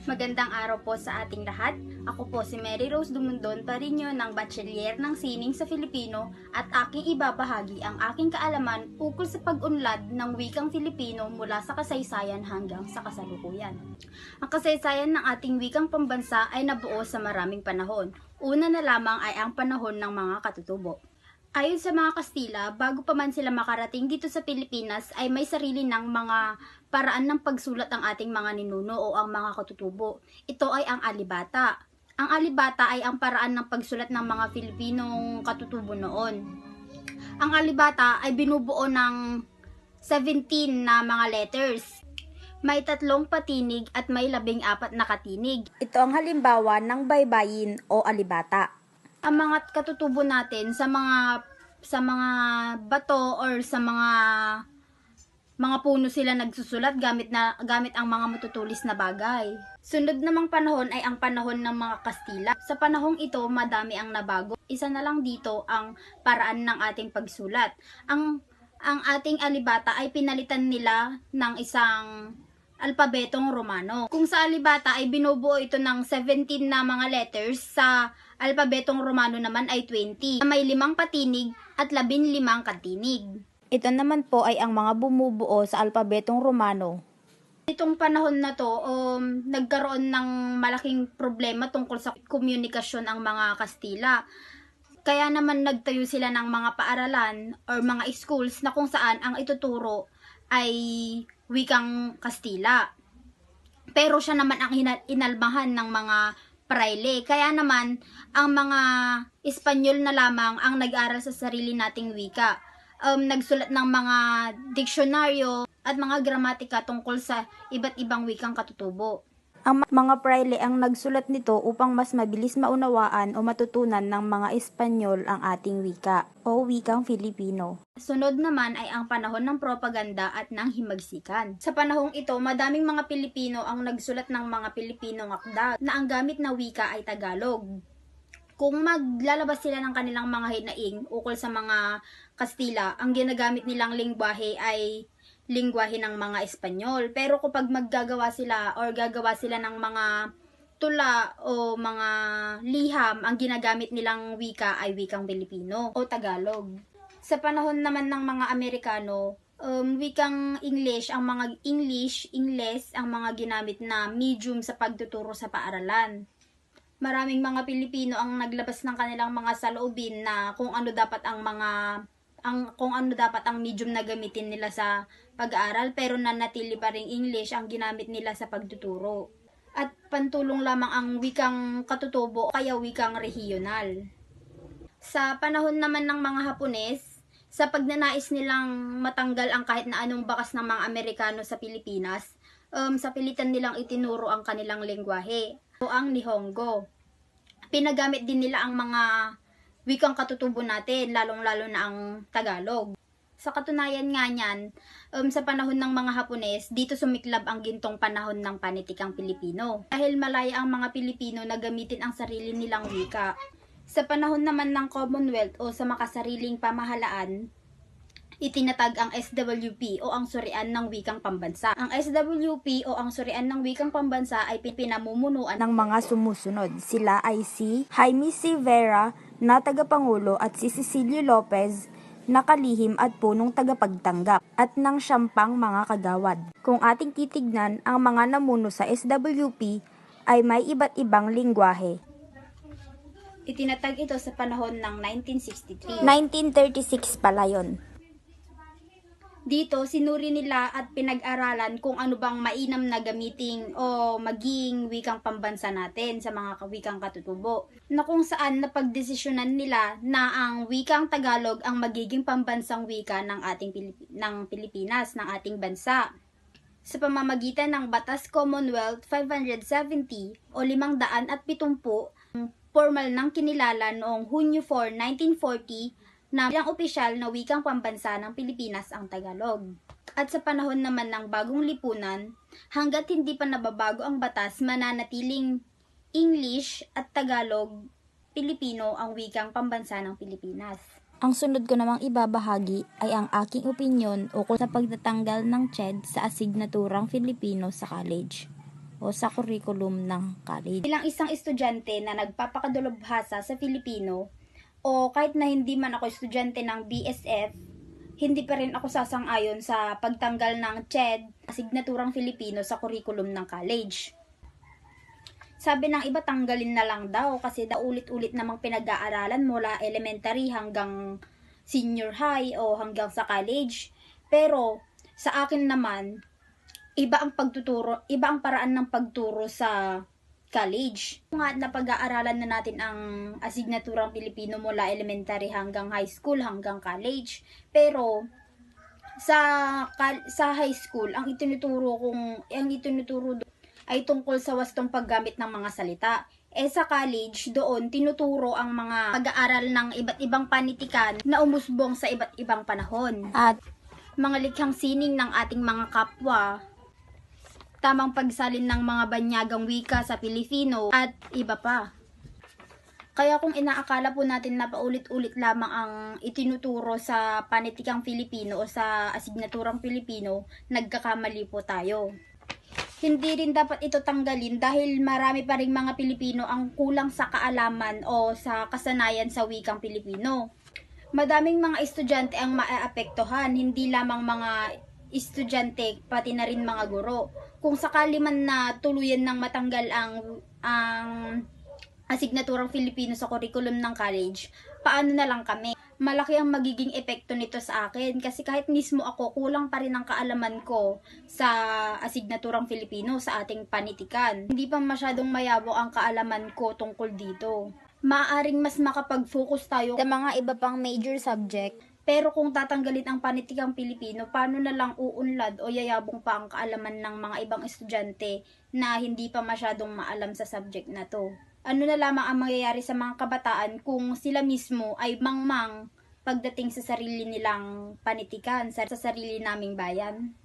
Magandang araw po sa ating lahat. Ako po si Mary Rose Dumundon Parinyo ng Bachelier ng Sining sa Filipino at aking ibabahagi ang aking kaalaman ukol sa pag-unlad ng wikang Filipino mula sa kasaysayan hanggang sa kasalukuyan. Ang kasaysayan ng ating wikang pambansa ay nabuo sa maraming panahon. Una na lamang ay ang panahon ng mga katutubo. Ayon sa mga Kastila, bago pa man sila makarating dito sa Pilipinas ay may sarili ng mga paraan ng pagsulat ang ating mga ninuno o ang mga katutubo. Ito ay ang alibata. Ang alibata ay ang paraan ng pagsulat ng mga Filipinong katutubo noon. Ang alibata ay binubuo ng 17 na mga letters. May 3 patinig at may 14 na katinig. Ito ang halimbawa ng baybayin o alibata. Ang mga katutubo natin sa mga bato or sa mga puno sila nagsusulat gamit ang mga matutulis na bagay. Sunod namang panahon ay ang panahon ng mga Kastila. Sa panahong ito, madami ang nabago. Isa na lang dito ang paraan ng ating pagsulat. Ang ating alibata ay pinalitan nila ng isang alpabetong Romano. Kung sa alibata ay binubuo ito ng 17 na mga letters, sa alpabetong Romano naman ay 20. May 5 patinig at 15 katinig. Ito naman po ay ang mga bumubuo sa alpabetong Romano. Itong panahon na to, nagkaroon ng malaking problema tungkol sa komunikasyon ang mga Kastila. Kaya naman nagtayo sila ng mga paaralan or mga schools na kung saan ang ituturo ay wikang Kastila. Pero siya naman ang inalmahan ng mga praile. Kaya naman, ang mga Espanyol na lamang ang nag-aral sa sarili nating wika. Nagsulat ng mga diksyonaryo at mga gramatika tungkol sa iba't ibang wikang katutubo. Ang mga praile ang nagsulat nito upang mas mabilis maunawaan o matutunan ng mga Espanyol ang ating wika o wikang Filipino. Sunod naman ay ang panahon ng propaganda at ng himagsikan. Sa panahong ito, madaming mga Pilipino ang nagsulat ng mga Pilipinong akda na ang gamit na wika ay Tagalog. Kung maglalabas sila ng kanilang mga hinaing ukol sa mga Kastila, ang ginagamit nilang lengguwahe ay lingwahe ng mga Espanyol. Pero kapag maggagawa sila or gagawa sila ng mga tula o mga liham, ang ginagamit nilang wika ay wikang Pilipino o Tagalog. Sa panahon naman ng mga Amerikano, wikang English, Ingles ang mga ginamit na medium sa pagtuturo sa paaralan. Maraming mga Pilipino ang naglabas ng kanilang mga saloobin na kung ano dapat ang medium na gamitin nila sa pag-aaral, pero nanatili pa ring English ang ginamit nila sa pagtuturo. At pantulong lamang ang wikang katutubo kaya wikang regional. Sa panahon naman ng mga Hapones, sa pagnanais nilang matanggal ang kahit na anong bakas ng mga Amerikano sa Pilipinas, sa pilitan nilang itinuro ang kanilang lengguwahe o ang Nihongo. Pinagamit din nila ang mga wikang katutubo natin, lalong-lalo na ang Tagalog. Sa katunayan nga niyan, sa panahon ng mga Hapones, dito sumiklab ang gintong panahon ng panitikang Pilipino. Dahil malaya ang mga Pilipino na gamitin ang sarili nilang wika. Sa panahon naman ng Commonwealth o sa makasariling pamahalaan, itinatag ang SWP o ang Surian ng Wikang Pambansa. Ang SWP o ang Surian ng Wikang Pambansa ay pinamumunuan ng mga sumusunod. Sila ay si Jaime C. Vera na tagapangulo at si Cecilio Lopez na kalihim at punong tagapagtanggap at ng 10 mga kagawad. Kung ating titignan, ang mga namuno sa SWP ay may iba't ibang lingwahe. Itinatag ito sa panahon ng 1963. 1936 pala yun. Dito, sinuri nila at pinag-aralan kung ano bang mainam na gamitin o maging wikang pambansa natin sa mga wikang katutubo. Na kung saan napagdesisyonan nila na ang wikang Tagalog ang magiging pambansang wika ng Pilipinas, ng ating bansa. Sa pamamagitan ng Batas Commonwealth 570 o 570, formal nang kinilala noong Hunyo 4, 1940, na bilang opisyal na wikang pambansa ng Pilipinas ang Tagalog. At sa panahon naman ng bagong lipunan, hanggat hindi pa nababago ang batas, mananatiling English at Tagalog, Pilipino ang wikang pambansa ng Pilipinas. Ang sunod ko namang ibabahagi ay ang aking opinyon ukol sa pagtatanggal ng CHED sa asignaturang Filipino sa college. o sa curriculum ng college. Bilang isang estudyante na nagpapakadalubhasa sa Filipino, o kahit na hindi man ako estudyante ng BSF, hindi pa rin ako sasang-ayon sa pagtanggal ng CHED, asignaturang Filipino sa curriculum ng college. Sabi ng iba, tanggalin na lang daw kasi ulit-ulit namang pinag-aaralan mula elementary hanggang senior high o hanggang sa college. Pero sa akin naman, iba ang paraan ng pagturo sa college. Nga na pag-aaralan na natin ang asignaturang Pilipino mula elementary hanggang high school hanggang college. Pero sa high school, ang itinuturo ay tungkol sa wastong paggamit ng mga salita. Sa college, doon tinuturo ang mga pag-aaral ng iba't ibang panitikan na umusbong sa iba't ibang panahon. At mga likhang sining ng ating mga kapwa, tamang pagsalin ng mga banyagang wika sa Pilipino, at iba pa. Kaya kung inaakala po natin na paulit-ulit lamang ang itinuturo sa panitikang Pilipino o sa asignaturang Pilipino, nagkakamali po tayo. Hindi rin dapat ito tanggalin dahil marami pa ring mga Pilipino ang kulang sa kaalaman o sa kasanayan sa wikang Pilipino. Madaming mga estudyante ang maaapektuhan, hindi lamang mga estudyante, pati na rin mga guro. Kung sakali man na tuluyan ng matanggal ang asignaturang Filipino sa curriculum ng college, paano na lang kami? Malaki ang magiging epekto nito sa akin kasi kahit mismo ako, kulang pa rin ang kaalaman ko sa asignaturang Filipino sa ating panitikan. Hindi pa masyadong mayabo ang kaalaman ko tungkol dito. Maaaring mas makapag-focus tayo Sa mga iba pang major subject, pero kung tatanggalin ang panitikang Pilipino, paano na lang uunlad o yayabong pa ang kaalaman ng mga ibang estudyante na hindi pa masyadong maalam sa subject na to? Ano na lamang ang mangyayari sa mga kabataan kung sila mismo ay mangmang pagdating sa sarili nilang panitikan, sa sarili naming bayan?